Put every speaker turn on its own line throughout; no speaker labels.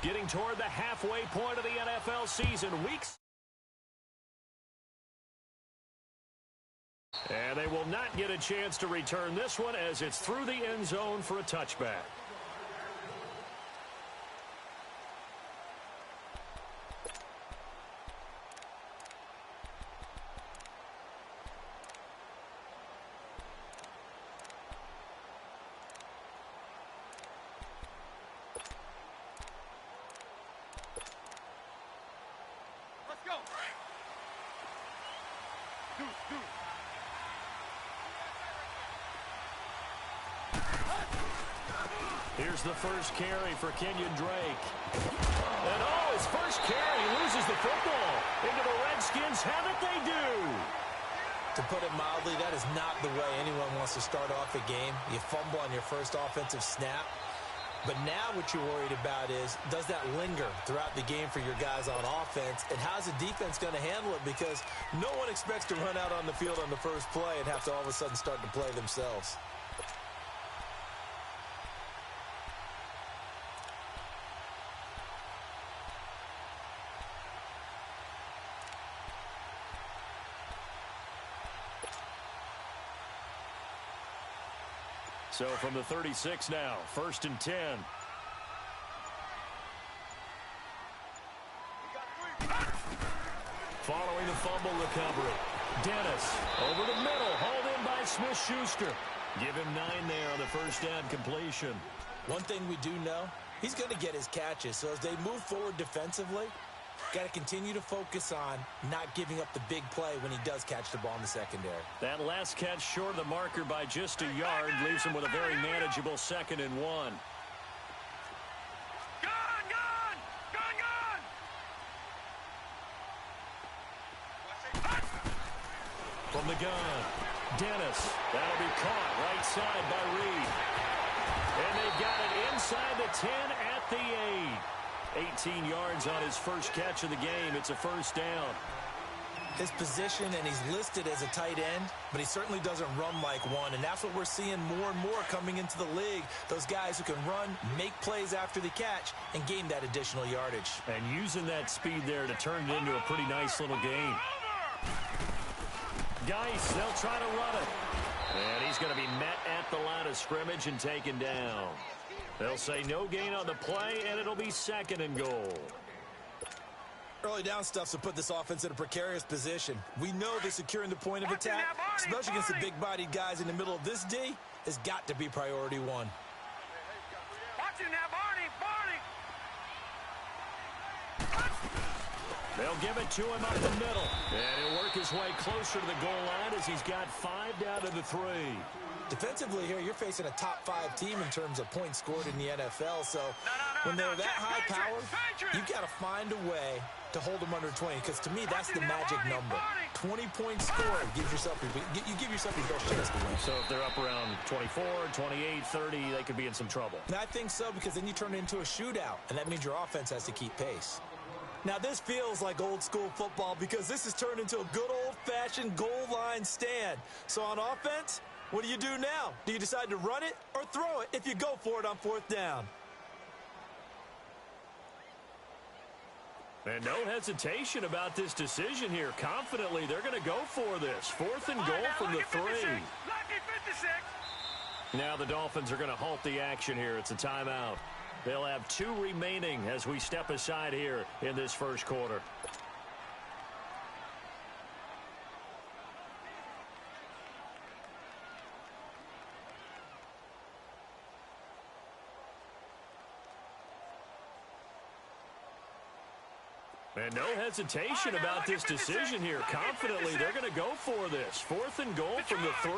Getting toward the halfway point of the NFL season. And they will not get a chance to return this one as it's through the end zone for a touchback. Here's the first carry for Kenyon Drake. And his first carry, loses the football. Into the Redskins have it, they do.
To put it mildly, that is not the way anyone wants to start off a game. You fumble on your first offensive snap. But now what you're worried about is, does that linger throughout the game for your guys on offense? And how's the defense going to handle it? Because no one expects to run out on the field on the first play and have to all of a sudden start to play themselves.
So from the 36 now, 1st and 10. Following the fumble recovery. Dennis over the middle, hauled in by Smith-Schuster. Give him 9 there on the first down completion.
One thing we do know, he's going to get his catches. So as they move forward defensively, got to continue to focus on not giving up the big play when he does catch the ball in the secondary.
That last catch short of the marker by just a yard leaves him with a very manageable 2nd and 1. From the gun, Dennis. That'll be caught right side by Reed. And they've got it inside the 10 at the 8. 18 yards on his first catch of the game. It's a first down.
His position, and he's listed as a tight end, but he certainly doesn't run like one, and that's what we're seeing more and more coming into the league. Those guys who can run, make plays after the catch, and gain that additional yardage.
And using that speed there to turn it into a pretty nice little game. Geis, they'll try to run it. And he's going to be met at the line of scrimmage and taken down. They'll say no gain on the play, and it'll be 2nd and goal.
Early down stuff to put this offense in a precarious position. We know that securing the point of attack, especially against the big-bodied guys in the middle of this D, has got to be priority 1.
Watching now, Barney.
They'll give it to him up the middle. And he'll work his way closer to the goal line as he's got 5 down to the 3.
Defensively here, you're facing a top 5 team in terms of points scored in the NFL. So when they're that high powered, you've got to find a way to hold them under 20. Because to me, that's the magic number. 20 points scored. You give yourself your best chance to win.
So if they're up around 24, 28, 30, they could be in some trouble.
And I think so, because then you turn it into a shootout. And that means your offense has to keep pace. Now, this feels like old-school football because this has turned into a good old-fashioned goal line stand. So on offense, what do you do now? Do you decide to run it or throw it if you go for it on 4th down?
And no hesitation about this decision here. Confidently, they're going to go for this. 4th and goal from the 3. Now the Dolphins are going to halt the action here. It's a timeout. They'll have 2 remaining as we step aside here in this first quarter. And no hesitation about this decision here. Confidently, they're going to go for this. 4th and goal from the 3.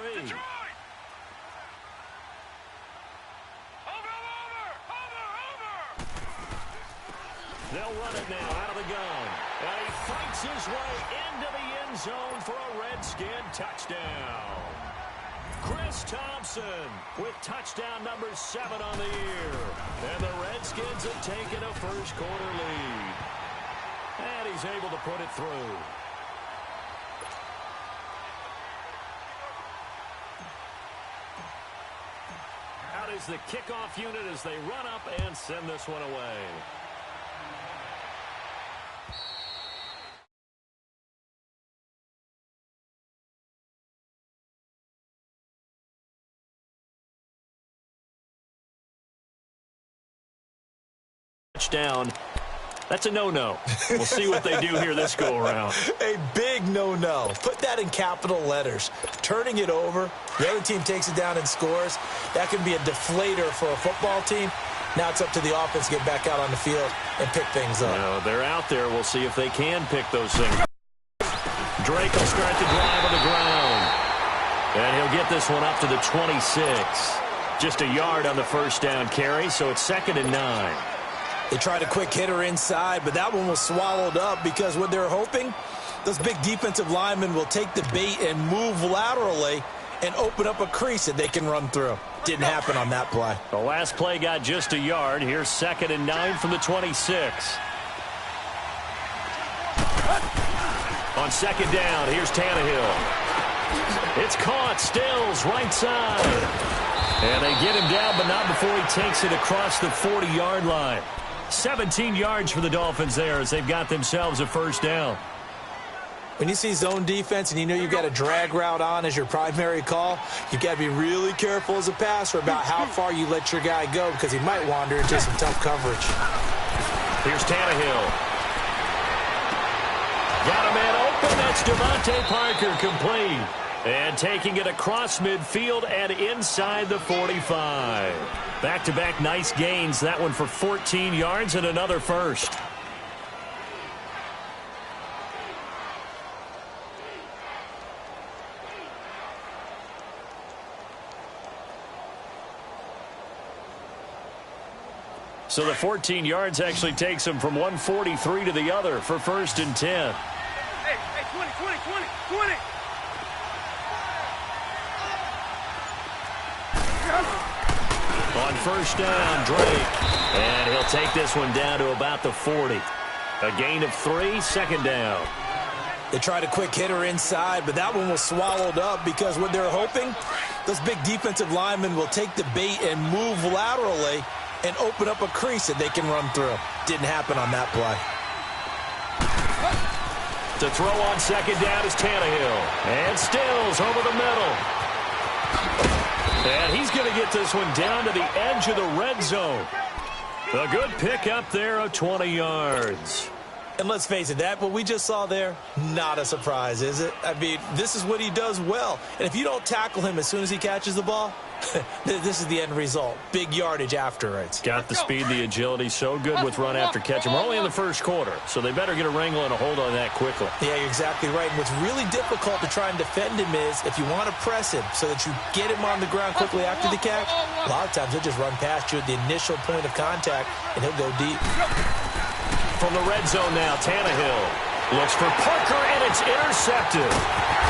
They'll run it now out of the gun. And he fights his way into the end zone for a Redskin touchdown. Chris Thompson with touchdown number 7 on the year. And the Redskins have taken a first quarter lead. And he's able to put it through. Out is the kickoff unit as they run up and send this one away. first down. That's a no-no. We'll see what they do here this go-around.
A big no-no. Put that in capital letters. Turning it over, the other team takes it down and scores. That can be a deflator for a football team. Now it's up to the offense to get back out on the field and pick things up.
No, they're out there. We'll see if they can pick those things. Drake will start the drive on the ground. And he'll get this one up to the 26. Just a yard on the first down carry, so it's 2nd and 9.
They tried a quick hitter inside, but that one was swallowed up because what they're hoping, those big defensive linemen will take the bait and move laterally and open up a crease that they can run through. Didn't happen on that play.
The last play got just a yard. Here's 2nd and 9 from the 26. On 2nd down, here's Tannehill. It's caught. Stills, right side. And they get him down, but not before he takes it across the 40-yard line. 17 yards for the Dolphins there as they've got themselves a first down.
When you see zone defense and you know you've got a drag route on as your primary call, you've got to be really careful as a passer about how far you let your guy go because he might wander into some tough coverage.
Here's Tannehill. Got a man open. That's Devontae Parker complete. And taking it across midfield and inside the 45. Back-to-back nice gains. That one for 14 yards and another first. So the 14 yards actually takes him from 143 to the other for 1st and 10.
Hey, 20.
On first down, Drake. And he'll take this one down to about the 40. A gain of 3, 2nd down.
They tried a quick hitter inside, but that one was swallowed up because what they're hoping, those big defensive linemen will take the bait and move laterally and open up a crease that they can run through. Didn't happen on that play.
To throw on 2nd down is Tannehill. And Stills over the middle. And he's going to get this one down to the edge of the red zone. A good pickup there of 20 yards.
And let's face it, that what we just saw there, not a surprise, is it? I mean, this is what he does well. And if you don't tackle him as soon as he catches the ball, this is the end result. Big yardage after it.
Got the speed, the agility, so good with run after catch. And we're only in the first quarter, so they better get a wrangle and a hold on that quickly.
Yeah, you're exactly right. And what's really difficult to try and defend him is if you want to press him so that you get him on the ground quickly after the catch, a lot of times he'll just run past you at the initial point of contact, and he'll go deep.
From the red zone now, Tannehill looks for Parker, and it's intercepted.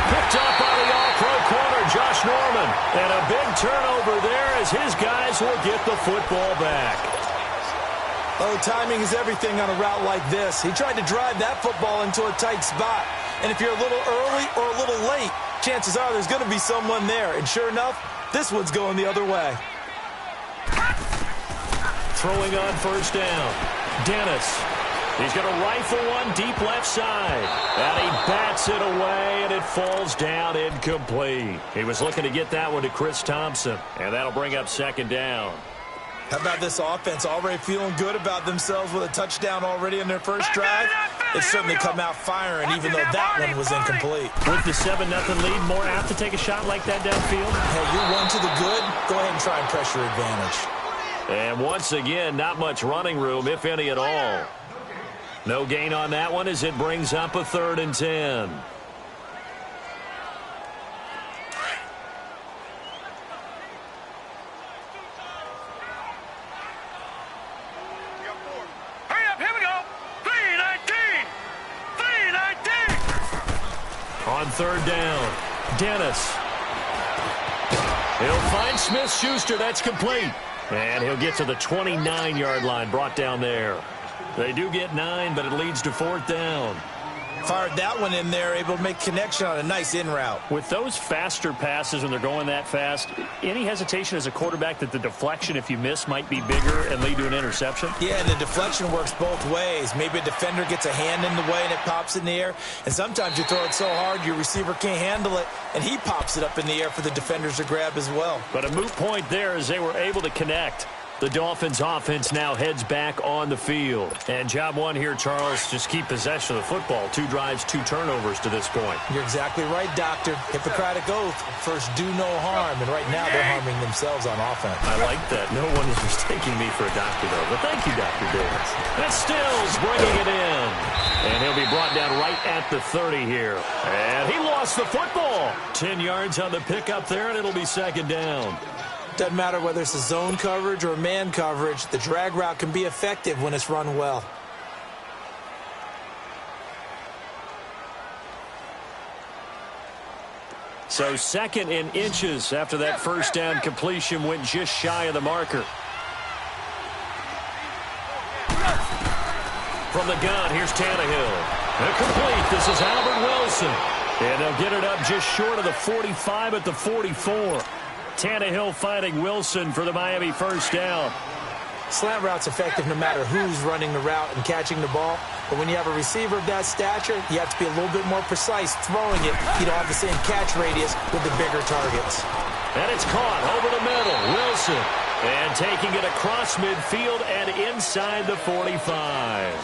Picked up by the all-pro corner, Josh Norman. And a big turnover there as his guys will get the football back.
Oh, timing is everything on a route like this. He tried to drive that football into a tight spot. And if you're a little early or a little late, chances are there's going to be someone there. And sure enough, this one's going the other way.
Throwing on first down, Dennis. He's going to rifle one deep left side. And he bats it away, and it falls down incomplete. He was looking to get that one to Chris Thompson, and that'll bring up 2nd down.
How about this offense already feeling good about themselves with a touchdown already in their first drive? They certainly come out firing, even though that one was incomplete.
With the 7-0 lead, more apt to take a shot like that downfield?
Hey, you're one to the good. Go ahead and try and press your advantage.
And once again, not much running room, if any at all. No gain on that one as it brings up a 3rd and 10.
Hurry up, here we go. 3-19.
On 3rd down, Dennis. He'll find Smith-Schuster. That's complete. And he'll get to the 29-yard line, brought down there. They do get 9, but it leads to 4th down.
Fired that one in there, able to make connection on a nice in route.
With those faster passes when they're going that fast, any hesitation as a quarterback that the deflection, if you miss, might be bigger and lead to an interception?
Yeah, and the deflection works both ways. Maybe a defender gets a hand in the way and it pops in the air. And sometimes you throw it so hard your receiver can't handle it, and he pops it up in the air for the defenders to grab as well.
But a moot point there as they were able to connect. The Dolphins offense now heads back on the field. And job one here, Charles, just keep possession of the football. 2 drives, 2 turnovers to this point.
You're exactly right, Doctor. Hippocratic oath. First, do no harm. And right now, they're harming themselves on offense.
I like that. No one is mistaking me for a doctor, though. But thank you, Dr. Davis. That's Stills bringing it in. And he'll be brought down right at the 30 here. And he lost the football. 10 yards on the pickup there, and it'll be second down.
Doesn't matter whether it's a zone coverage or man coverage, the drag route can be effective when it's run well.
So 2nd and inches after that first down completion went just shy of the marker. From the gun, here's Tannehill. Complete. This is Albert Wilson. And they'll get it up just short of the 45 at the 44. Tannehill finding Wilson for the Miami first down.
Slant route's effective no matter who's running the route and catching the ball. But when you have a receiver of that stature, you have to be a little bit more precise throwing it. You don't have the same catch radius with the bigger targets.
And it's caught over the middle. Wilson. And taking it across midfield and inside the 45.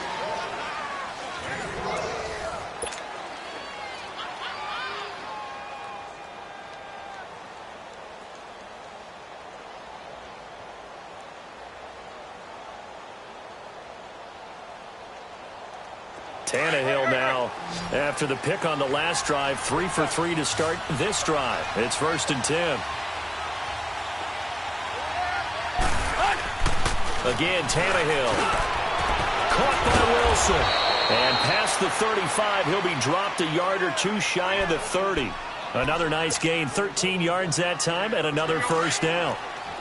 Tannehill now, after the pick on the last drive, 3 for 3 to start this drive. It's 1st and 10. Again, Tannehill. Caught by Wilson. And past the 35, he'll be dropped a yard or 2 shy of the 30. Another nice gain, 13 yards that time, and another first down.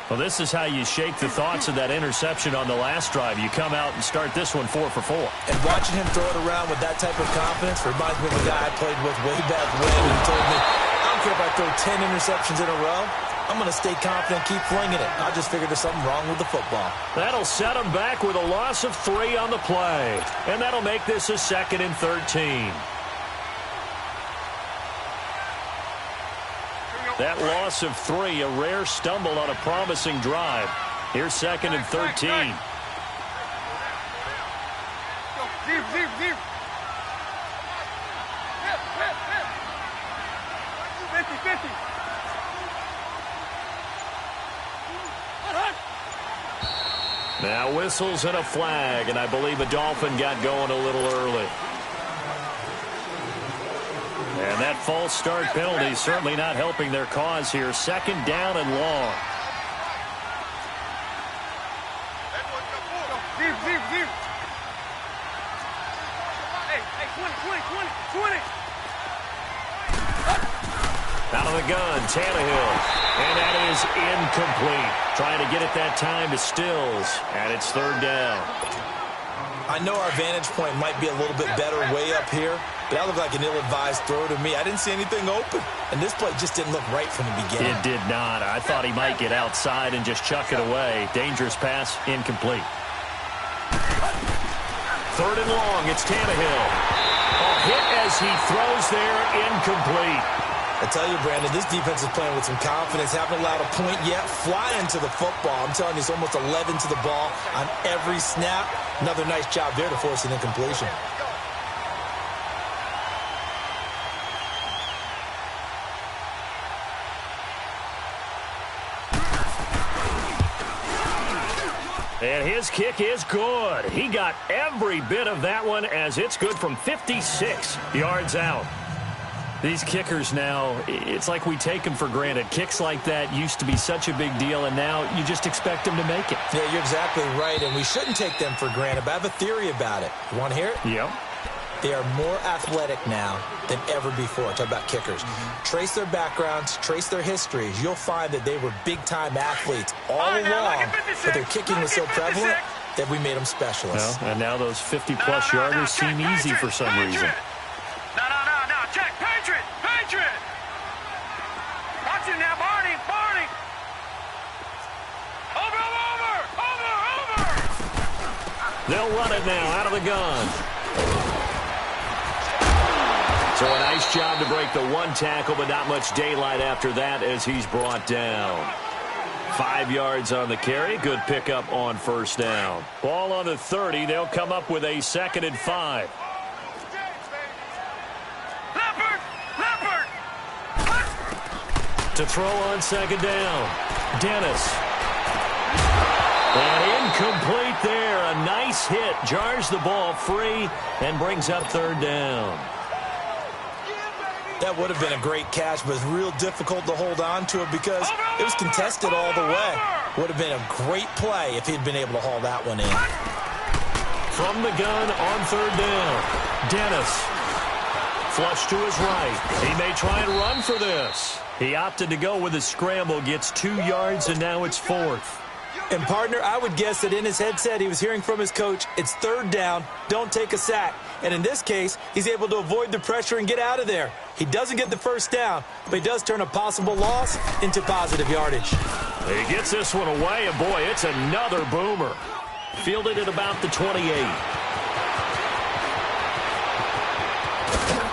Well, this is how you shake the thoughts of that interception on the last drive. You come out and start this one 4 for 4.
And watching him throw it around with that type of confidence reminds me of a guy I played with way back when who told me, I don't care if I throw 10 interceptions in a row. I'm going to stay confident, keep flinging it. I just figured there's something wrong with the football.
That'll set him back with a loss of 3 on the play. And that'll make this a 2nd and 13. That loss of 3, a rare stumble on a promising drive. Here's 2nd and 13. Now whistles and a flag, and I believe a Dolphin got going a little early. And that false start penalty certainly not helping their cause here. 2nd down and long. Out of the gun, Tannehill. And that is incomplete. Trying to get it that time to Stills. And it's 3rd down.
I know our vantage point might be a little bit better way up here, but that looked like an ill-advised throw to me. I didn't see anything open, and this play just didn't look right from the beginning.
It did not. I thought he might get outside and just chuck it away. Dangerous pass, incomplete. 3rd and long, it's Tannehill. A hit as he throws there, incomplete.
I tell you, Brandon, this defense is playing with some confidence. Haven't allowed a point yet. Flying to the football. I'm telling you, it's almost 11 to the ball on every snap. Another nice job there to force an incompletion.
And his kick is good. He got every bit of that one as it's good from 56 yards out. These kickers now, it's like we take them for granted. Kicks like that used to be such a big deal, and now you just expect them to make it.
Yeah, you're exactly right, and we shouldn't take them for granted, but I have a theory about it. You want to hear it?
Yep.
They are more athletic now than ever before. Talk about kickers. Trace their backgrounds, trace their histories. You'll find that they were big-time athletes all along, but their kicking was so prevalent that we made them specialists.
Well, and now those 50-plus yarders seem easy for some reason.
No, check, Patriot! Watch it now, Barney! Over!
They'll run it now out of the gun. So a nice job to break the one tackle, but not much daylight after that as he's brought down. 5 yards on the carry. Good pickup on first down. Ball on the 30. They'll come up with a 2nd and 5. To throw on 2nd down. Dennis. And incomplete there. A nice hit. Jars the ball free and brings up 3rd down.
That would have been a great catch, but it's real difficult to hold on to it because it was contested all the way. Would have been a great play if he'd been able to haul that one in.
From the gun on 3rd down. Dennis. Flush to his right. He may try and run for this. He opted to go with a scramble, gets 2 yards, and now it's 4th.
And, partner, I would guess that in his headset he was hearing from his coach, it's 3rd down, don't take a sack. And in this case, he's able to avoid the pressure and get out of there. He doesn't get the 1st down, but he does turn a possible loss into positive yardage.
He gets this one away, and boy, it's another boomer. Fielded at about the 28.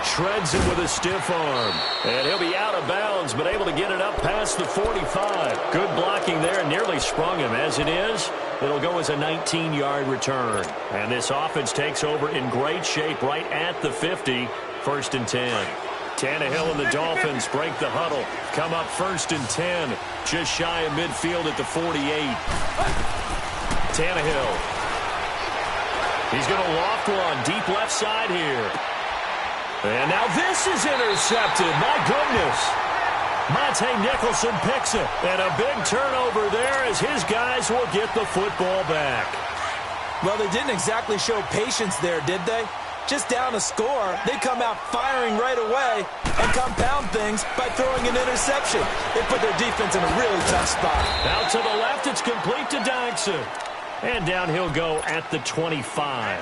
Shreds him with a stiff arm. And he'll be out of bounds, but able to get it up past the 45. Good blocking there, nearly sprung him. As it is, it'll go as a 19-yard return. And this offense takes over in great shape right at the 50. 1st and 10. Tannehill and the Dolphins break the huddle. Come up 1st and 10. Just shy of midfield at the 48. Tannehill. He's going to loft one deep left side here. And now this is intercepted. My goodness. Monte Nicholson picks it. And a big turnover there as his guys will get the football back.
Well, they didn't exactly show patience there, did they? Just down a score, they come out firing right away and compound things by throwing an interception. They put their defense in a really tough spot.
Out to the left, it's complete to Dodson. And down he'll go at the 25.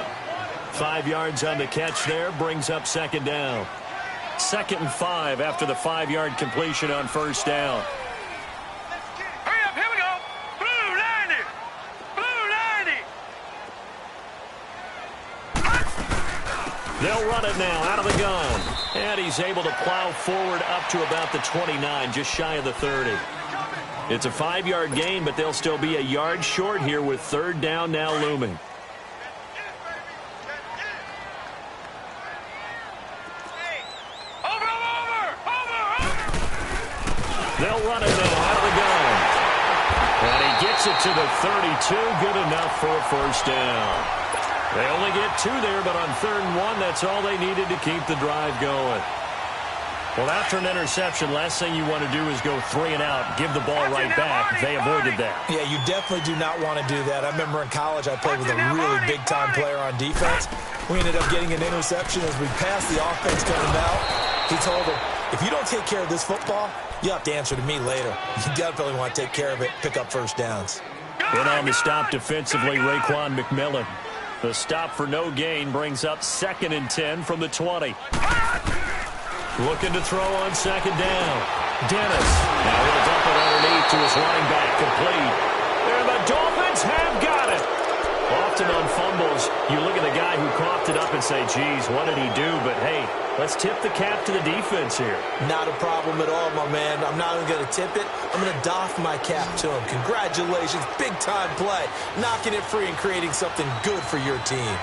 5 yards on the catch there, brings up 2nd down. 2nd and 5 after the 5-yard completion on 1st down.
Hurry up, here we go. Blue 90. Blue 90.
They'll run it now out of the gun. And he's able to plow forward up to about the 29, just shy of the 30. It's a 5-yard gain, but they'll still be a yard short here with 3rd down now looming. They'll run it now out of the gun. And he gets it to the 32. Good enough for a 1st down. They only get 2 there, but on 3rd and 1, that's all they needed to keep the drive going. Well, after an interception, last thing you want to do is go 3 and out, give the ball right back. They avoided that.
Yeah, you definitely do not want to do that. I remember in college I played with a really big-time player on defense. We ended up getting an interception as we passed the offense coming out. He told him, if you don't take care of this football, you'll have to answer to me later. You definitely want to take care of it, pick up 1st downs.
In on the stop defensively, Raekwon McMillan. The stop for no gain brings up 2nd and 10 from the 20. Looking to throw on 2nd down. Dennis. Now he'll dump it underneath to his running back, complete. And the Dolphins have got it. Often on fumbles, you look at the guy who coughed it up and say, geez, what did he do? But, hey, let's tip the cap to the defense here.
Not a problem at all, my man. I'm not even going to tip it. I'm going to doff my cap to him. Congratulations. Big-time play. Knocking it free and creating something good for your team.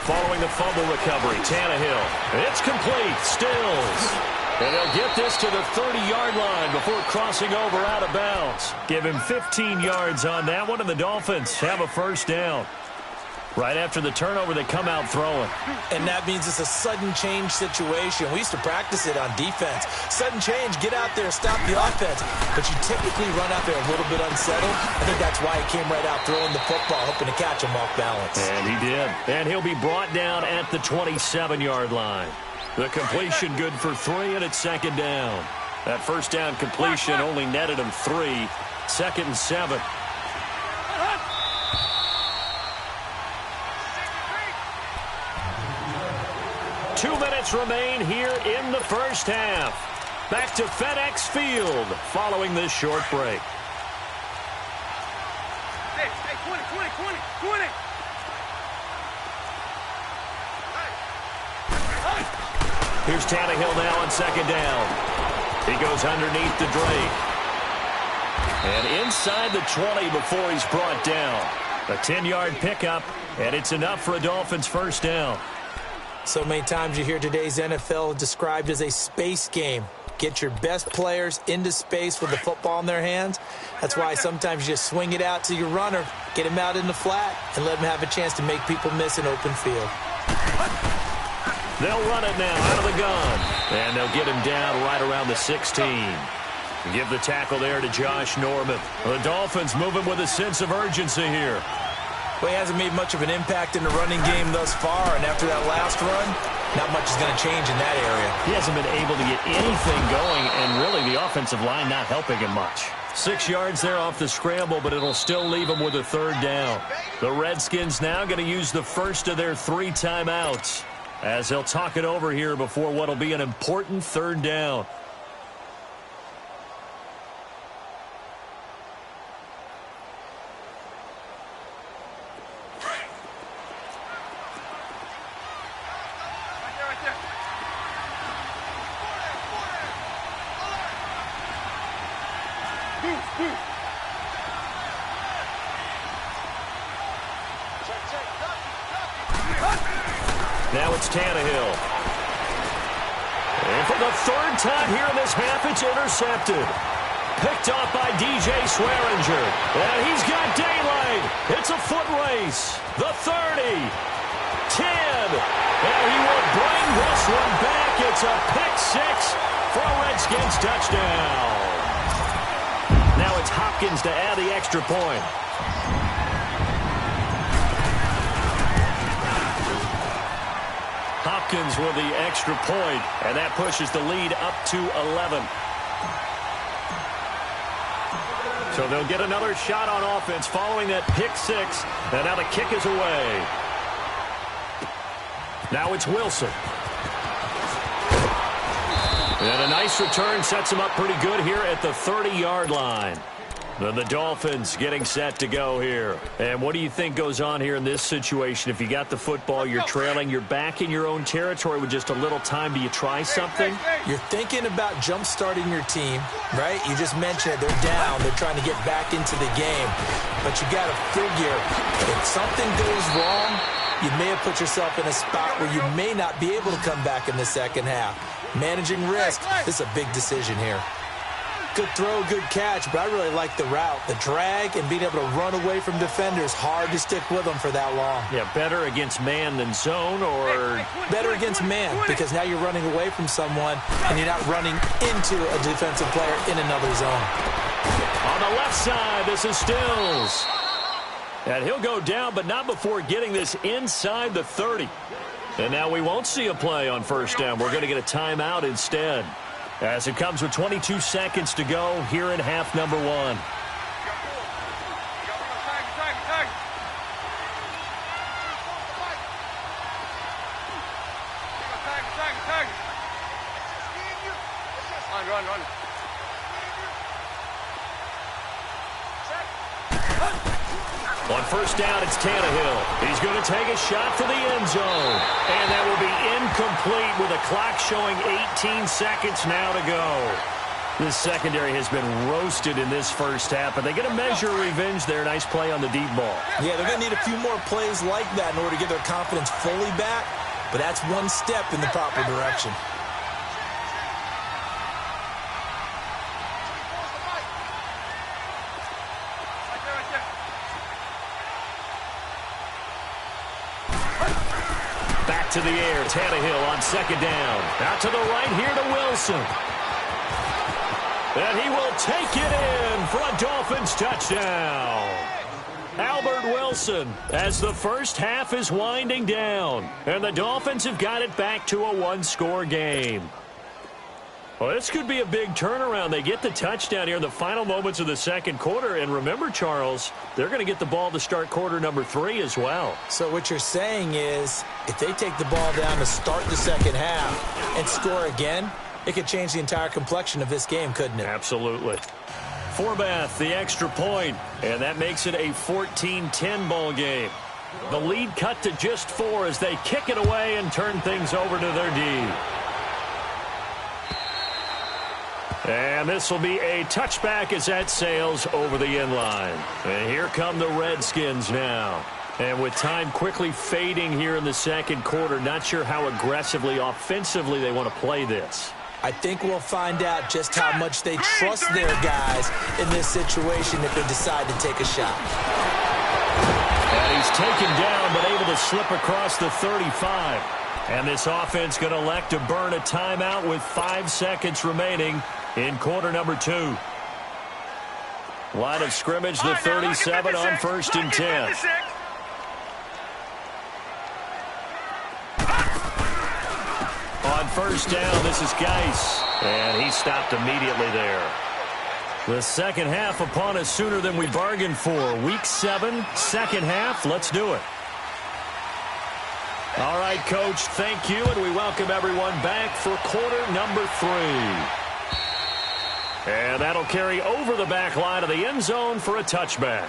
Following the fumble recovery, Tannehill. It's complete. Stills. And they'll get this to the 30-yard line before crossing over out of bounds. Give him 15 yards on that one, and the Dolphins have a 1st down. Right after the turnover, they come out throwing.
And that means it's a sudden change situation. We used to practice it on defense. Sudden change, get out there, stop the offense. But you typically run out there a little bit unsettled. I think that's why he came right out throwing the football, hoping to catch him off balance.
And he did. And he'll be brought down at the 27-yard line. The completion good for 3, and it's 2nd down. That 1st down completion only netted him 3. 2nd and 7. Two minutes remain here in the 1st half. Back to FedEx Field following this short break.
Hey, 20.
Here's Tannehill now on 2nd down. He goes underneath to Drake. And inside the 20 before he's brought down. A 10-yard pickup, and it's enough for a Dolphins first down.
So many times you hear today's NFL described as a space game. Get your best players into space with the football in their hands. That's why sometimes you just swing it out to your runner, get him out in the flat, and let him have a chance to make people miss an open field.
They'll run it now out of the gun, and they'll get him down right around the 16. Give the tackle there to Josh Norman. The Dolphins moving with a sense of urgency here.
Well, he hasn't made much of an impact in the running game thus far, and after that last run, not much is going to change in that area.
He hasn't been able to get anything going, and really the offensive line not helping him much. 6 yards there off the scramble, but it'll still leave him with a third down. The Redskins now going to use the first of their 3 timeouts as they'll talk it over here before what will be an important third down. Now it's Tannehill. And for the third time here in this half, it's intercepted. Picked off by DJ Swearinger. And he's got daylight. It's a foot race. The 30. 10. And he will bring this one back. It's a pick 6 for a Redskins touchdown. Now it's Hopkins to add the extra point. Hopkins with the extra point, and that pushes the lead up to 11. So they'll get another shot on offense following that pick 6, and now the kick is away. Now it's Wilson. And a nice return sets him up pretty good here at the 30-yard line. Then the Dolphins getting set to go here. And what do you think goes on here in this situation? If you got the football, you're trailing, you're back in your own territory with just a little time. Do you try something?
You're thinking about jump-starting your team, right? You just mentioned it. They're down. They're trying to get back into the game. But you got to figure if something goes wrong, you may have put yourself in a spot where you may not be able to come back in the second half. Managing risk, this is a big decision here. Good throw, good catch, but I really like the route. The drag and being able to run away from defenders, hard to stick with them for that long.
Yeah, better against man than zone, or?
Better against man, because now you're running away from someone and you're not running into a defensive player in another zone.
On the left side, this is Stills. And he'll go down, but not before getting this inside the 30. And now we won't see a play on first down. We're going to get a timeout instead, as it comes with 22 seconds to go here in half number 1.
Run.
On first down, it's Tannehill. He's going to take a shot to the end zone. And that will be incomplete with a clock showing 18 seconds now to go. This secondary has been roasted in this first half, but they get a measure of revenge there. Nice play on the deep ball.
Yeah, they're going to need a few more plays like that in order to get their confidence fully back, but that's one step in the proper direction.
Back to the air, Tannehill on second down. Out to the right here to Wilson. And he will take it in for a Dolphins touchdown. Albert Wilson, as the first half is winding down. And the Dolphins have got it back to a one-score game. Well, this could be a big turnaround. They get the touchdown here in the final moments of the second quarter. And remember, Charles, they're going to get the ball to start quarter number 3 as well.
So what you're saying is if they take the ball down to start the second half and score again, it could change the entire complexion of this game, couldn't it?
Absolutely. Forbath, the extra point, and that makes it a 14-10 ball game. The lead cut to just 4 as they kick it away and turn things over to their D. And this will be a touchback as that sails over the end line. And here come the Redskins now. And with time quickly fading here in the second quarter, not sure how aggressively, offensively they want to play this.
I think we'll find out just how much they trust their guys in this situation if they decide to take a shot.
And he's taken down but able to slip across the 35. And this offense going to elect to burn a timeout with 5 seconds remaining in quarter number 2. Line of scrimmage, the 37 on 1st and 10. On first down, this is Geis. And he stopped immediately there. The second half upon us sooner than we bargained for. Week 7, second half. Let's do it. All right, Coach, thank you, and we welcome everyone back for quarter number 3. And that'll carry over the back line of the end zone for a touchback.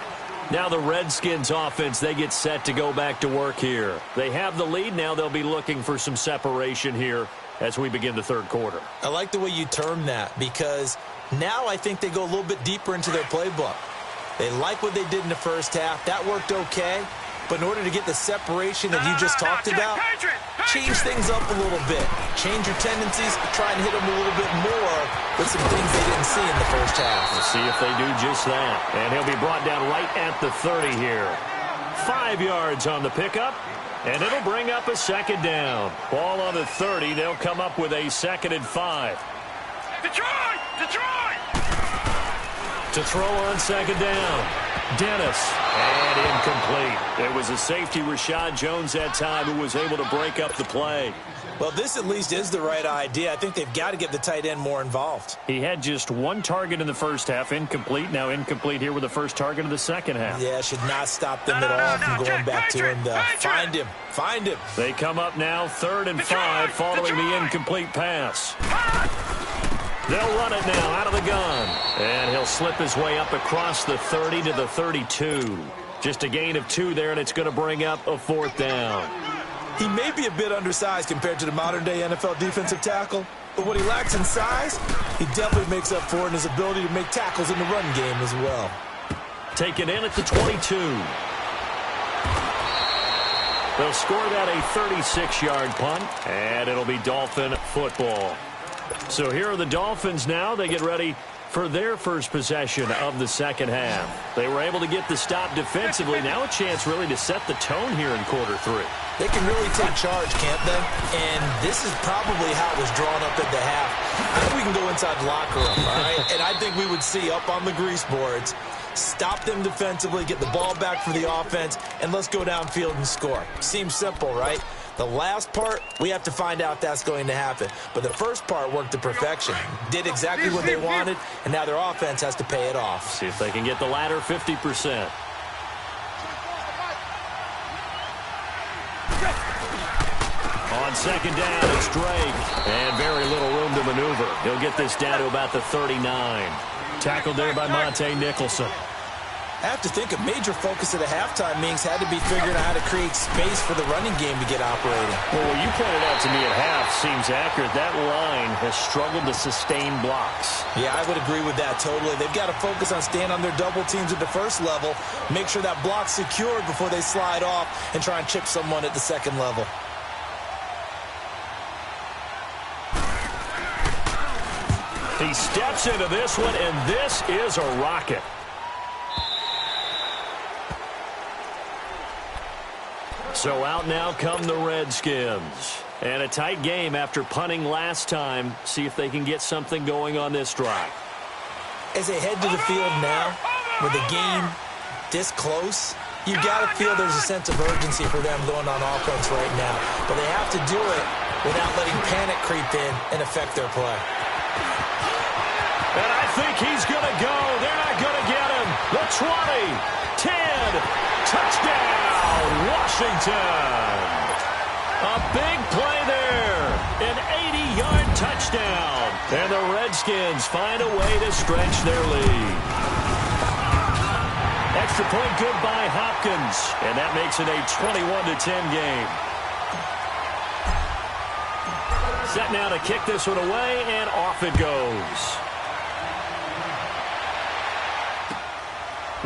Now the Redskins offense, they get set to go back to work here. They have the lead. Now they'll be looking for some separation here as we begin the third quarter.
I like the way you termed that because now I think they go a little bit deeper into their playbook. They like what they did in the first half. That worked okay. But in order to get the separation that you just talked about, change things up a little bit. Change your tendencies, try and hit them a little bit more with some things they didn't see in the first half.
We'll see if they do just that. And he'll be brought down right at the 30 here. 5 yards on the pickup, and it'll bring up a second down. Ball on the 30. They'll come up with a 2nd and 5.
Detroit! Detroit!
To throw on second down. Dennis, and incomplete. It was a safety, Rashad Jones, that time, who was able to break up the play.
Well, this at least is the right idea. I think they've got to get the tight end more involved.
He had just 1 target in the first half, incomplete. Now incomplete here with the first target of the second half.
Yeah, should not stop them at all from going back to him. Find him. Find him.
They come up now 3rd and 5 following the incomplete pass. They'll run it now out of the gun. And he'll slip his way up across the 30 to the 32. Just a gain of 2 there, and it's going to bring up a 4th down.
He may be a bit undersized compared to the modern-day NFL defensive tackle, but what he lacks in size, he definitely makes up for in his ability to make tackles in the run game as well.
Taken in at the 22. They'll score that a 36-yard punt, and it'll be Dolphin football. So here are the Dolphins now. They get ready for their first possession of the second half. They were able to get the stop defensively. Now a chance really to set the tone here in quarter 3.
They can really take charge, can't they? And this is probably how it was drawn up at the half. I think we can go inside the locker room, all right? And I think we would see up on the grease boards, stop them defensively, get the ball back for the offense, and let's go downfield and score. Seems simple, right? The last part, we have to find out if that's going to happen. But the first part worked to perfection. Did exactly what they wanted, and now their offense has to pay it off.
See if they can get the latter 50%. On second down, it's Drake. And very little room to maneuver. He'll get this down to about the 39. Tackled there by Monte Nicholson.
I have to think a major focus at a halftime means had to be figuring out how to create space for the running game to get operating.
Well, what you pointed out to me at half seems accurate. That line has struggled to sustain blocks.
Yeah, I would agree with that totally. They've got to focus on staying on their double teams at the first level, make sure that block's secured before they slide off and try and chip someone at the second level.
He steps into this one, and this is a rocket. So out now come the Redskins. And a tight game after punting last time. See if they can get something going on this drive.
As they head to the field now, with the game this close, you've got to feel there's a sense of urgency for them going on offense right now. But they have to do it without letting panic creep in and affect their play.
And I think he's going to go. They're not going to get him. The 20, 10, touchdown, Washington. A big play there. An 80-yard touchdown. And the Redskins find a way to stretch their lead. Extra point good by Hopkins. And that makes it a 21-10 game. Set now to kick this one away, and off it goes.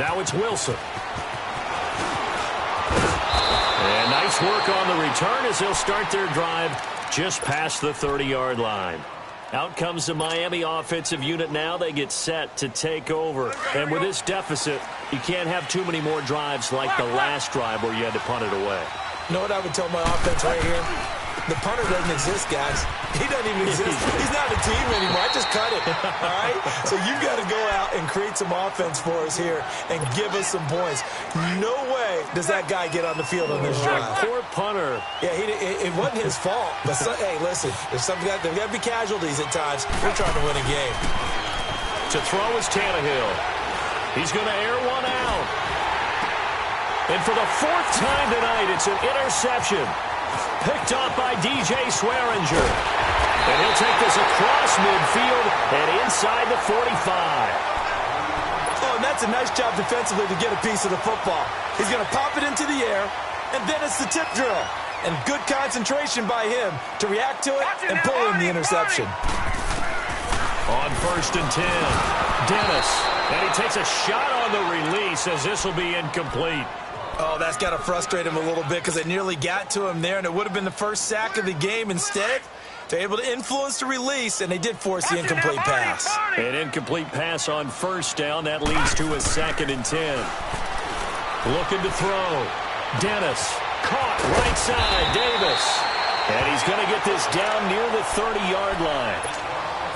Now it's Wilson. And nice work on the return as they'll start their drive just past the 30-yard line. Out comes the Miami offensive unit now. They get set to take over. And with this deficit, you can't have too many more drives like the last drive where you had to punt it away.
You know what I would tell my offense right here? The punter doesn't exist, guys. He doesn't even exist. He's not a team anymore. I just cut it, all right? So you've got to go out and create some offense for us here and give us some points. No way does that guy get on the field on this drive.
Poor punter.
Yeah, it wasn't his fault. But, hey, listen, there's got to be casualties at times. We're trying to win a game.
To throw is Tannehill. He's going to air one out. And for the fourth time tonight, it's an interception. Picked off by DJ Swearinger. And he'll take this across midfield and inside the 45.
Oh, and that's a nice job defensively to get a piece of the football. He's going to pop it into the air, and then it's the tip drill. And good concentration by him to react to it and pull in the interception.
On 1st and 10, Dennis. And he takes a shot on the release as this will be incomplete.
Oh, that's got to frustrate him a little bit because it nearly got to him there, and it would have been the first sack of the game. Instead, they're able to influence the release, and they did force the incomplete pass.
An incomplete pass on 1st down. That leads to a 2nd and 10. Looking to throw. Dennis. Caught right side. Davis. And he's going to get this down near the 30-yard line.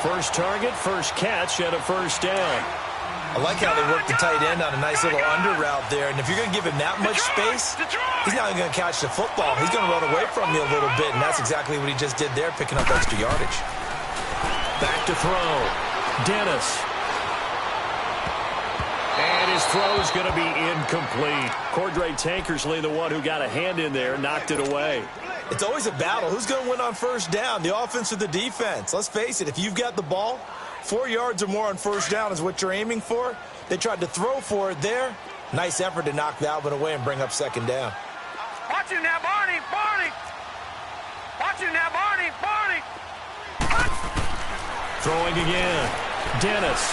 First target, first catch, and a 1st down.
I like how they work the tight end on a nice little under route there. And if you're going to give him that much space, he's not going to catch the football. He's going to run away from you a little bit, and that's exactly what he just did there, picking up extra yardage.
Back to throw. Dennis. And his throw is going to be incomplete. Cordray Tankersley, the one who got a hand in there, knocked it away.
It's always a battle. Who's going to win on 1st down, the offense or the defense? Let's face it, if you've got the ball, 4 yards or more on 1st down is what you're aiming for. They tried to throw for it there. Nice effort to knock that one away and bring up 2nd down.
Watch him now, Barney, Barney. Watch him now, Barney, Barney.
Throwing again. Dennis.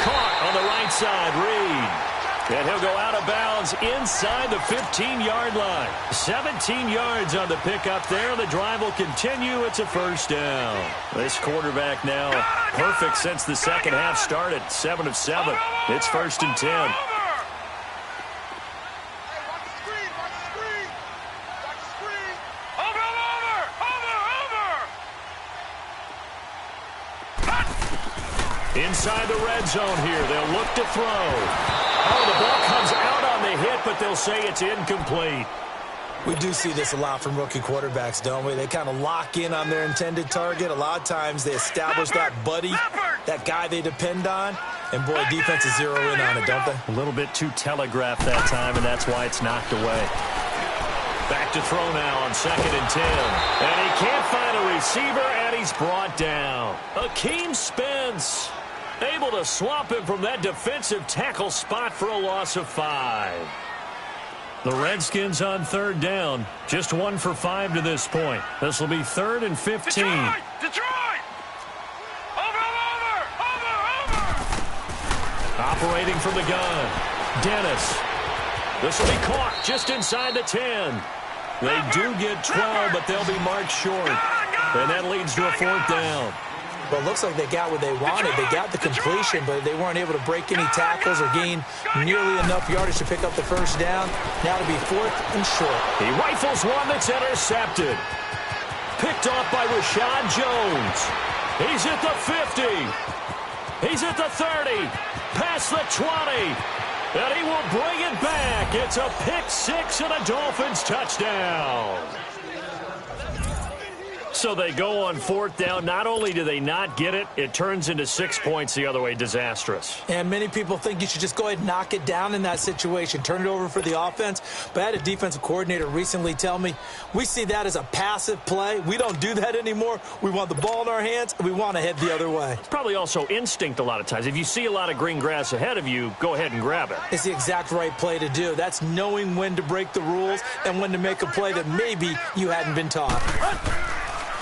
Caught on the right side, Reed. And he'll go out of bounds inside the 15-yard line. 17 yards on the pickup there. The drive will continue. It's a 1st down. This quarterback now perfect since the second half started. 7 of 7. It's 1st and 10. Inside the red zone here. They'll look to throw. Oh, the ball comes out on the hit, but they'll say it's incomplete.
We do see this a lot from rookie quarterbacks, don't we? They kind of lock in on their intended target. A lot of times they establish that buddy, that guy they depend on. And, boy, defenses zero in on it, don't they?
A little bit too telegraphed that time, and that's why it's knocked away. Back to throw now on 2nd and 10. And he can't find a receiver, and he's brought down. Akeem Spence able to swap him from that defensive tackle spot for a loss of 5. The Redskins on 3rd down. Just 1 for 5 to this point. This will be 3rd and 15.
Detroit! Over!
Operating from the gun. Dennis. This will be caught just inside the 10. They do get 12, but they'll be marked short. And that leads to a 4th down.
Well, it looks like they got what they wanted. They got the completion, but they weren't able to break any tackles or gain nearly enough yardage to pick up the 1st down. Now to be 4th and short.
He rifles one that's intercepted. Picked off by Rashad Jones. He's at the 50. He's at the 30. Past the 20. And he will bring it back. It's a pick 6 and a Dolphins touchdown. So they go on 4th down. Not only do they not get it, it turns into 6 points the other way. Disastrous.
And many people think you should just go ahead and knock it down in that situation. Turn it over for the offense. But I had a defensive coordinator recently tell me, we see that as a passive play. We don't do that anymore. We want the ball in our hands, and we want to head the other way.
It's probably also instinct a lot of times. If you see a lot of green grass ahead of you, go ahead and grab it.
It's the exact right play to do. That's knowing when to break the rules and when to make a play that maybe you hadn't been taught.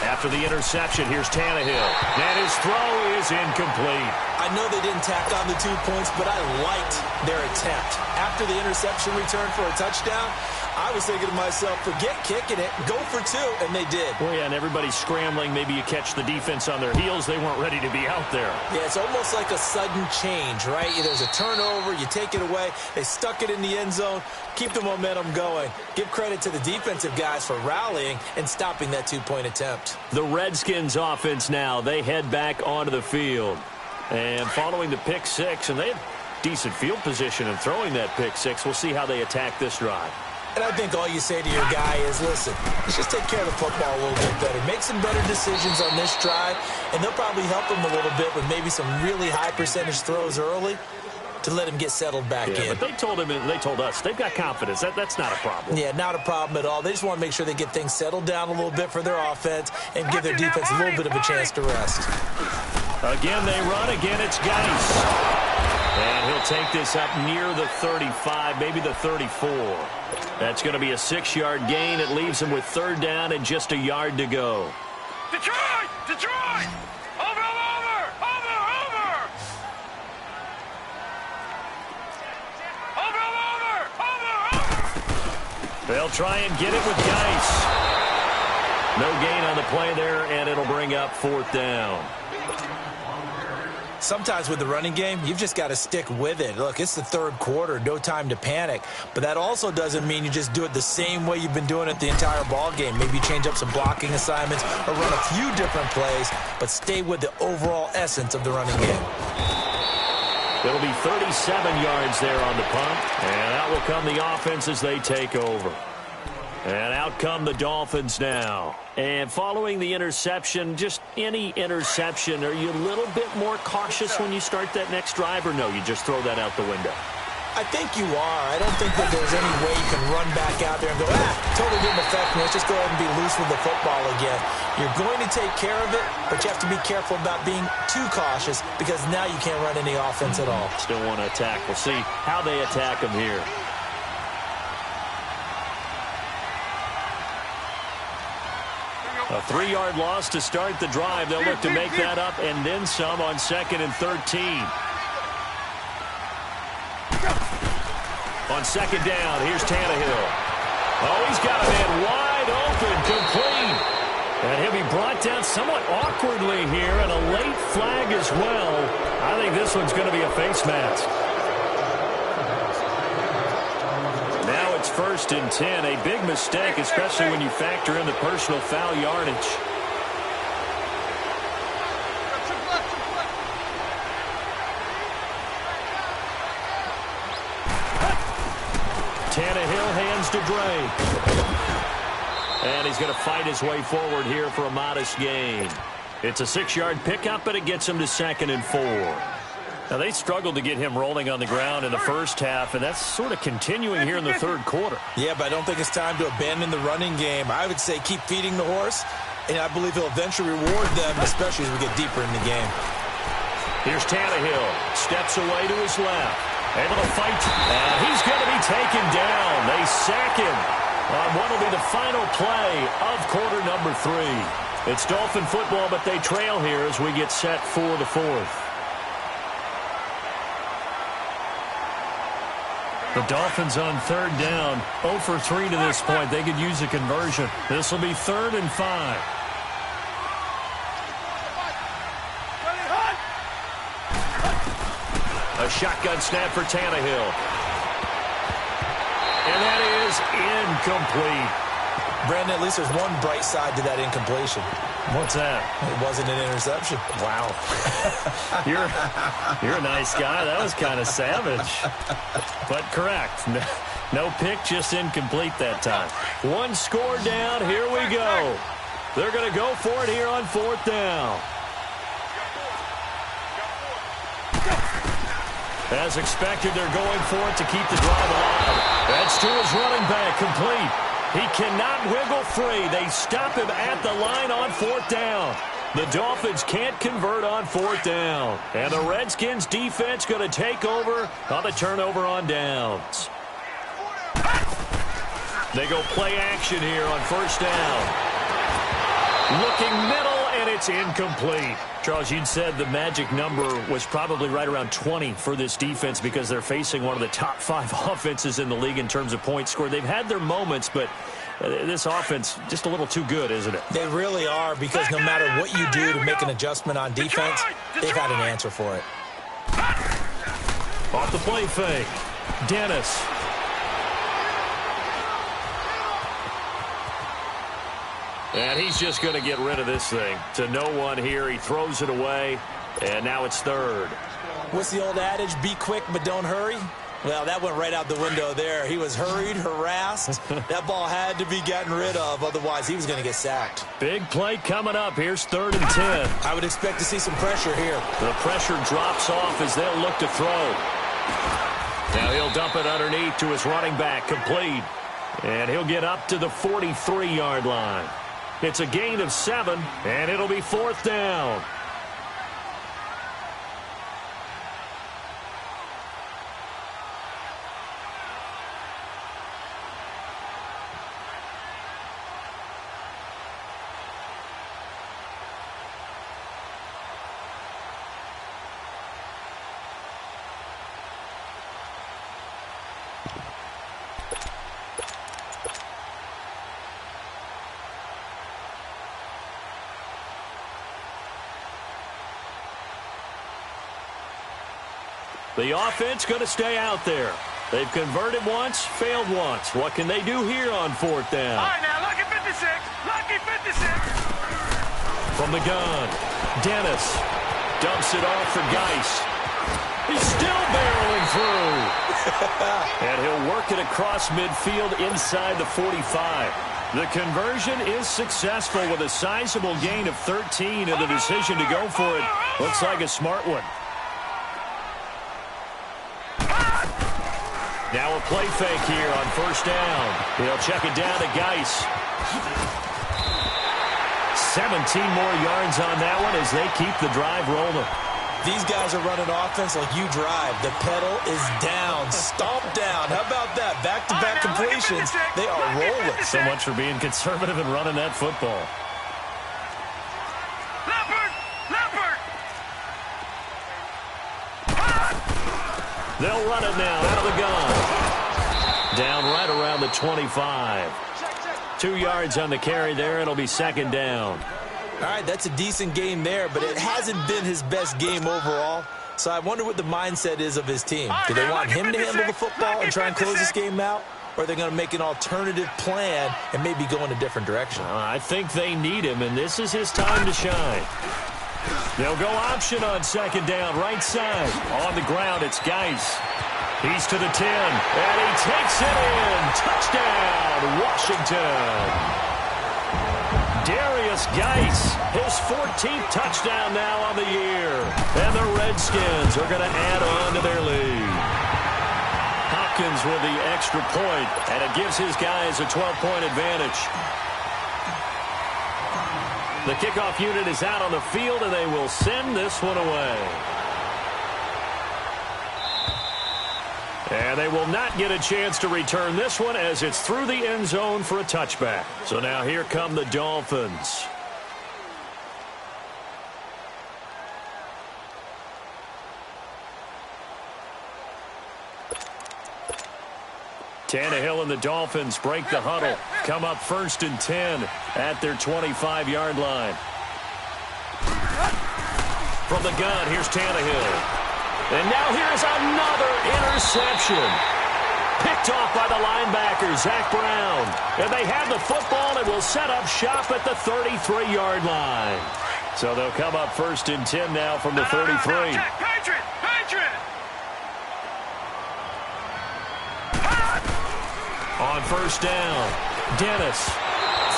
After the interception, here's Tannehill. And his throw is incomplete.
I know they didn't tack on the 2 points, but I liked their attempt. After the interception return for a touchdown, I was thinking to myself, forget kicking it, go for 2, and they did.
Well, yeah, and everybody's scrambling. Maybe you catch the defense on their heels. They weren't ready to be out there.
Yeah, it's almost like a sudden change, right? There's a turnover, you take it away, they stuck it in the end zone, keep the momentum going. Give credit to the defensive guys for rallying and stopping that 2-point attempt.
The Redskins offense now, they head back onto the field. And following the pick 6, and they have decent field position in throwing that pick 6. We'll see how they attack this drive.
And I think all you say to your guy is, listen, let's just take care of the football a little bit better. Make some better decisions on this drive, and they'll probably help him a little bit with maybe some really high percentage throws early to let him get settled back in.
But they told him, and they told us, they've got confidence. That's not a problem.
Yeah, not a problem at all. They just want to make sure they get things settled down a little bit for their offense and give their defense a little bit of a chance to rest.
Again, they run. Again, it's Geis. And he'll take this up near the 35, maybe the 34. That's going to be a 6-yard gain. It leaves him with 3rd down and just a yard to go.
Detroit! Detroit! Over! Over! Over! Over! Over! Over! Over! Over!
They'll try and get it with Geis. No gain on the play there, and it'll bring up 4th down.
Sometimes with the running game, you've just got to stick with it. Look, it's the 3rd quarter, no time to panic. But that also doesn't mean you just do it the same way you've been doing it the entire ball game. Maybe change up some blocking assignments or run a few different plays, but stay with the overall essence of the running game.
It'll be 37 yards there on the punt, and out will come the offense as they take over. And out come the Dolphins now. And following the interception, just any interception, are you a little bit more cautious when you start that next drive, or no, you just throw that out the window?
I think you are. I don't think that there's any way you can run back out there and go, totally didn't affect me. Let's just go ahead and be loose with the football again. You're going to take care of it, but you have to be careful about being too cautious because now you can't run any offense at all.
Still want to attack. We'll see how they attack them here. A 3-yard loss to start the drive. They'll look to make that up and then some on 2nd and 13. On 2nd down, here's Tannehill. Oh, he's got a man wide open, complete. And he'll be brought down somewhat awkwardly here, and a late flag as well. I think this one's going to be a face mask. Now it's 1st and 10. A big mistake, especially when you factor in the personal foul yardage. Tannehill hands to Drake. And he's going to fight his way forward here for a modest gain. It's a 6-yard pickup, but it gets him to 2nd and 4. Now, they struggled to get him rolling on the ground in the first half, and that's sort of continuing here in the 3rd quarter.
Yeah, but I don't think it's time to abandon the running game. I would say keep feeding the horse, and I believe he'll eventually reward them, especially as we get deeper in the game.
Here's Tannehill. Steps away to his left. Able to fight. And he's going to be taken down. They sack him on what will be the final play of quarter number 3. It's Dolphin football, but they trail here as we get set for the 4th. The Dolphins on 3rd down, 0 for 3 to this point. They could use a conversion. This will be 3rd and 5. A shotgun snap for Tannehill. And that is incomplete.
Brandon, at least there's one bright side to that incompletion.
What's that?
It wasn't an interception.
Wow. You're a nice guy. That was kind of savage. But correct. No pick, just incomplete that time. 1 score down. Here we go. They're going to go for it here on 4th down. As expected, they're going for it to keep the drive alive. That's to his running back, complete. He cannot wiggle free. They stop him at the line on 4th down. The Dolphins can't convert on 4th down. And the Redskins defense going to take over on the turnover on downs. They go play action here on 1st down. Looking middle, and it's incomplete. Charles, you'd said the magic number was probably right around 20 for this defense because they're facing one of the top 5 offenses in the league in terms of points scored. They've had their moments, but this offense just a little too good, isn't it?
They really are, because no matter what you do to make an adjustment on defense, they've had an answer for it.
Off the play fake. Dennis. And he's just going to get rid of this thing. To no one here. He throws it away, and now it's third.
What's the old adage? Be quick, but don't hurry? Well, that went right out the window there. He was hurried, harassed. That ball had to be gotten rid of, otherwise he was going to get sacked.
Big play coming up. Here's 3rd and 10.
I would expect to see some pressure here.
The pressure drops off as they'll look to throw. Now he'll dump it underneath to his running back, complete. And he'll get up to the 43-yard line. It's a gain of 7, and it'll be 4th down. The offense going to stay out there. They've converted once, failed once. What can they do here on 4th down?
All right, now, lucky 56. Lucky 56.
From the gun, Dennis dumps it off for Geis. He's still barreling through. And he'll work it across midfield inside the 45. The conversion is successful with a sizable gain of 13, and the decision to go for it looks like a smart one. Now a play fake here on 1st down. He'll check it down to Geis. 17 more yards on that one as they keep the drive rolling.
These guys are running offense like you drive. The pedal is down, stomped down. How about that? Back-to-back completions. They are rolling.
So much for being conservative and running that football. They'll run it now out of the gun. Down right around the 25. 2 yards on the carry there. It'll be 2nd down.
All right, that's a decent game there, but it hasn't been his best game overall. So I wonder what the mindset is of his team. Do they want him to handle the football and try and close this game out? Or are they going to make an alternative plan and maybe go in a different direction?
I think they need him, and this is his time to shine. They'll go option on 2nd down, right side. On the ground, it's Geis. He's to the 10, and he takes it in. Touchdown, Washington. Darius Geis, his 14th touchdown now on the year. And the Redskins are going to add on to their lead. Hopkins with the extra point, and it gives his guys a 12-point advantage. The kickoff unit is out on the field, and they will send this one away. And they will not get a chance to return this one as it's through the end zone for a touchback. So now here come the Dolphins. Tannehill and the Dolphins break the huddle. Come up 1st and 10 at their 25-yard line. From the gun, here's Tannehill. And now here's another interception. Picked off by the linebacker, Zach Brown. And they have the football and will set up shop at the 33-yard line. So they'll come up 1st and 10 now from the 33.
Patriot!
On 1st down, Dennis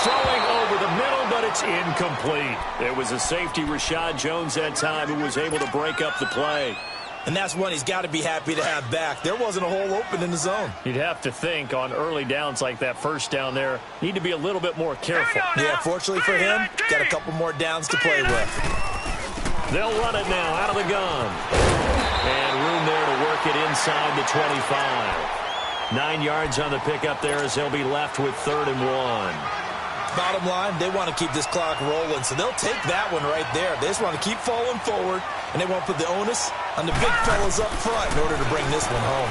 throwing over the middle, but it's incomplete. It was a safety, Rashad Jones, that time, who was able to break up the play.
And that's one he's got to be happy to have back. There wasn't a hole open in the zone.
You'd have to think on early downs like that 1st down there, need to be a little bit more careful.
Yeah, fortunately for him, got a couple more downs to play with.
They'll run it now out of the gun. And room there to work it inside the 25. 9 yards on the pickup there as they'll be left with 3rd and 1.
Bottom line, they want to keep this clock rolling, so they'll take that one right there. They just want to keep falling forward, and they won't put the onus on the big fellas up front in order to bring this one home.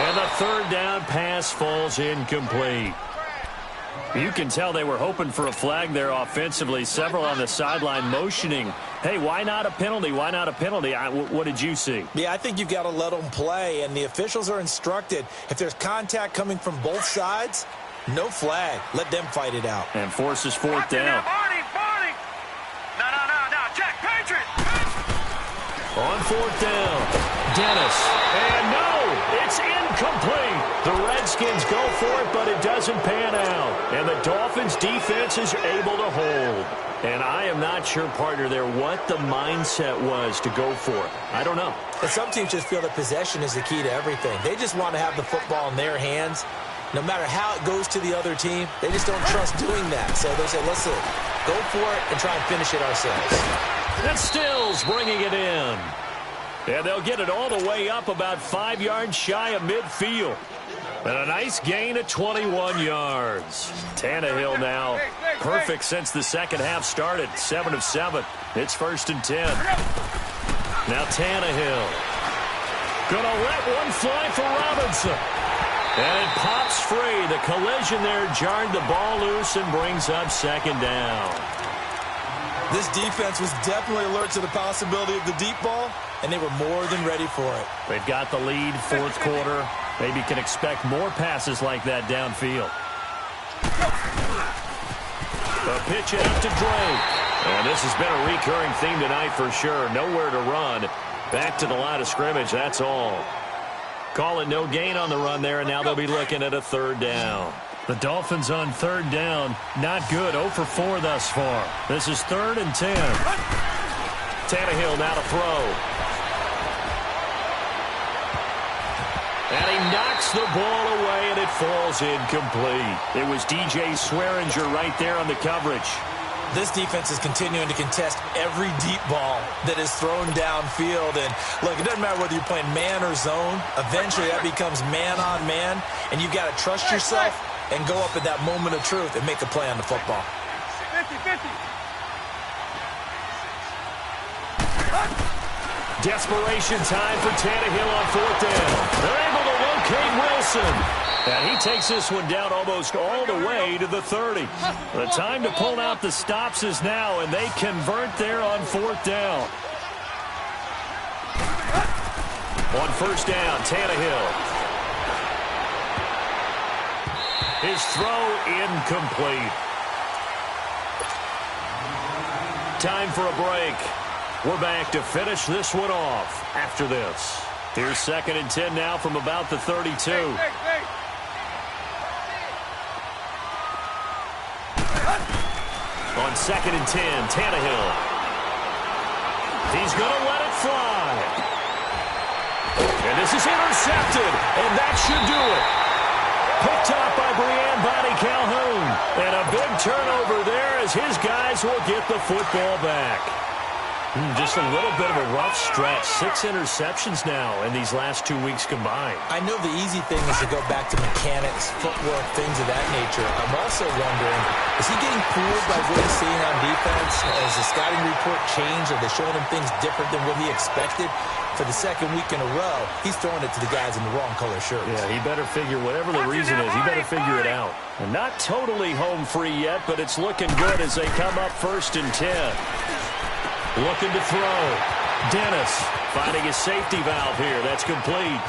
And the third down pass falls incomplete. You can tell they were hoping for a flag there offensively. Several on the sideline motioning, hey, why not a penalty? Why not a penalty? What did you see?
Yeah, I think you've got to let them play, and the officials are instructed. If there's contact coming from both sides, no flag. Let them fight it out.
And forces fourth down.
Barney. No. Jack, Patriot.
On fourth down, Dennis. And no, it's incomplete. The Redskins go for it, but it doesn't pan out. And the Dolphins' defense is able to hold. And I am not sure, partner, there what the mindset was to go for it. I don't know.
And some teams just feel that possession is the key to everything. They just want to have the football in their hands. No matter how it goes to the other team, they just don't trust doing that. So they say, listen, go for it and try and finish it ourselves.
And Stills bringing it in. And they'll get it all the way up about 5 yards shy of midfield. And a nice gain of 21 yards. Tannehill now perfect since the second half started. 7 of 7. It's 1st and 10. Now Tannehill. Gonna let one fly for Robinson. And it pops free. The collision there jarred the ball loose and brings up 2nd down.
This defense was definitely alert to the possibility of the deep ball, and they were more than ready for it.
They've got the lead, 4th quarter. Maybe can expect more passes like that downfield. The pitch out to Drake. And this has been a recurring theme tonight for sure. Nowhere to run. Back to the line of scrimmage, that's all. Call it no gain on the run there, and now they'll be looking at a 3rd down. The Dolphins on 3rd down. Not good. 0 for 4 thus far. This is 3rd and 10. Tannehill now to throw. And he knocks the ball away, and it falls incomplete. It was DJ Swearinger right there on the coverage.
This defense is continuing to contest every deep ball that is thrown downfield. And, look, it doesn't matter whether you're playing man or zone. Eventually, that becomes man-on-man, and you've got to trust yourself and go up at that moment of truth and make a play on the football.
50-50.
Desperation time for Tannehill on 4th down. They're able to locate Wilson. And he takes this one down almost all the way to the 30. The time to pull out the stops is now, and they convert there on 4th down. On 1st down, Tannehill. His throw incomplete. Time for a break. We're back to finish this one off after this. Here's 2nd and 10 now from about the 32. On 2nd and 10, Tannehill. He's going to let it fly. And this is intercepted, and that should do it. Picked up by Brian Bonnie Calhoun. And a big turnover there as his guys will get the football back. Just a little bit of a rough stretch. 6 interceptions now in these last 2 weeks combined.
I know the easy thing is to go back to mechanics, footwork, things of that nature. I'm also wondering, is he getting fooled by what he's seeing on defense? Has the scouting report changed? Are they showing him things different than what he expected? For the 2nd week in a row, he's throwing it to the guys in the wrong color shirts.
Yeah, he better figure, whatever the reason is, he better figure it out. And not totally home free yet, but it's looking good as they come up 1st and 10. Looking to throw. Dennis finding his safety valve here. That's complete.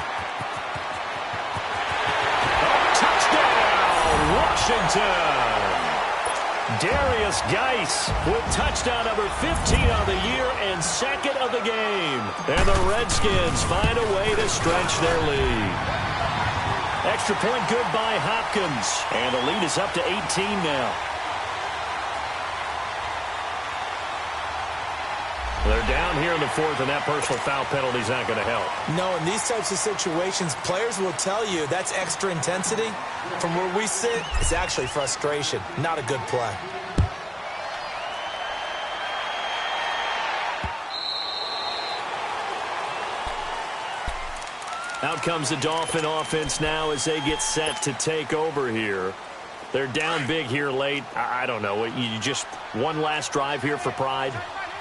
Oh, touchdown, Washington. Darius Geis with touchdown number 15 on the year and 2nd of the game. And the Redskins find a way to stretch their lead. Extra point good by Hopkins. And the lead is up to 18 now. They're down here in the 4th, and that personal foul penalty is not going to help.
No, in these types of situations, players will tell you that's extra intensity. From where we sit, it's actually frustration. Not a good play.
Out comes the Dolphin offense now as they get set to take over here. They're down big here late. I don't know. You just one last drive here for pride?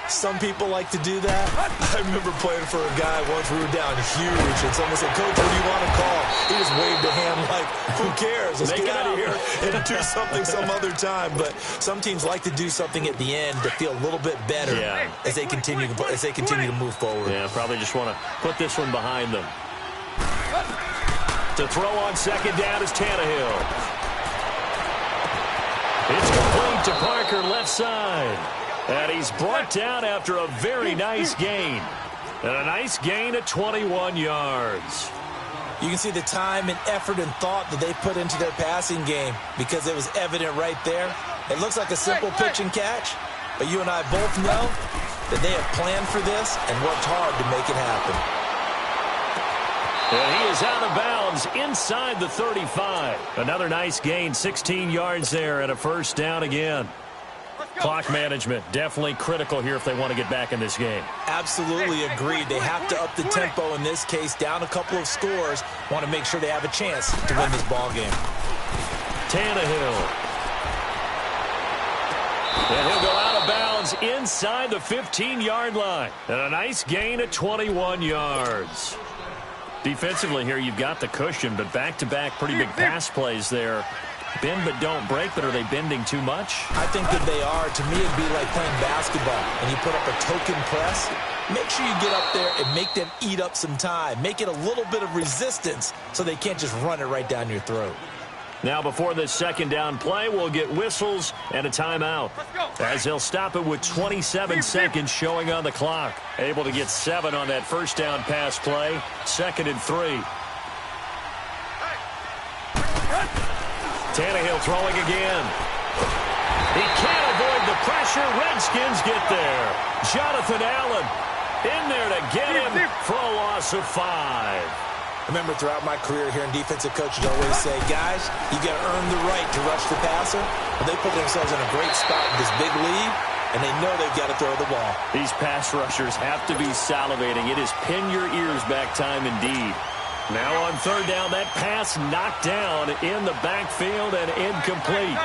Some people like to do that. I remember playing for a guy once. We were down huge, and someone said, "Coach, what do you want to call?" He just waved a hand like, "Who cares? Let's get out of here and do something some other time." But some teams like to do something at the end to feel a little bit better as they continue to move forward.
Yeah, probably just want to put this one behind them. To throw on second down is Tannehill. It's complete to Parker left side. And he's brought down after a very nice gain. And a nice gain of 21 yards.
You can see the time and effort and thought that they put into their passing game because it was evident right there. It looks like a simple pitch and catch, but you and I both know that they have planned for this and worked hard to make it happen.
And he is out of bounds inside the 35. Another nice gain, 16 yards there and a first down again. Clock management definitely critical here if they want to get back in this game.
Absolutely agreed. They have to up the tempo in this case, down a couple of scores. Want to make sure they have a chance to win this ball game.
Tannehill. And he'll go out of bounds inside the 15-yard line. And a nice gain of 21 yards. Defensively here, you've got the cushion, but back-to-back pretty big pass plays there. Bend but don't break, but are they bending too much?
I think that they are. To me, it'd be like playing basketball, and you put up a token press. Make sure you get up there and make them eat up some time. Make it a little bit of resistance so they can't just run it right down your throat.
Now, before this second down play, we'll get whistles and a timeout. As they'll stop it with 27 seconds showing on the clock. Able to get 7 on that first down pass play. 2nd and 3. Tannehill throwing again. He can't avoid the pressure. Redskins get there. Jonathan Allen in there to get him for a loss of 5.
Remember, throughout my career here in defensive coaches always say, guys, you got to earn the right to rush the passer. But they put themselves in a great spot with this big lead, and they know they've got to throw the ball.
These pass rushers have to be salivating. It is pin your ears back time indeed. Now on third down, that pass knocked down in the backfield and incomplete.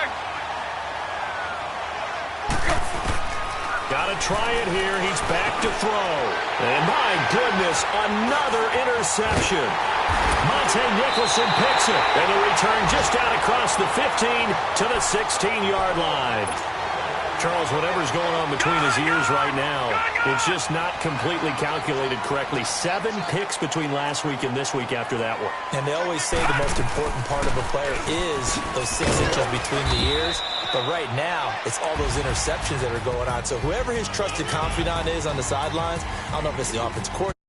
Got to try it here. He's back to throw. And my goodness, another interception. Monte Nicholson picks it. And the return just out across the 15 to the 16-yard line. Charles, whatever's going on between his ears right now, it's just not completely calculated correctly. 7 picks between last week and this week after that one.
And they always say the most important part of a player is those 6 inches between the ears. But right now, it's all those interceptions that are going on. So whoever his trusted confidant is on the sidelines, I don't know if it's the offensive coordinator.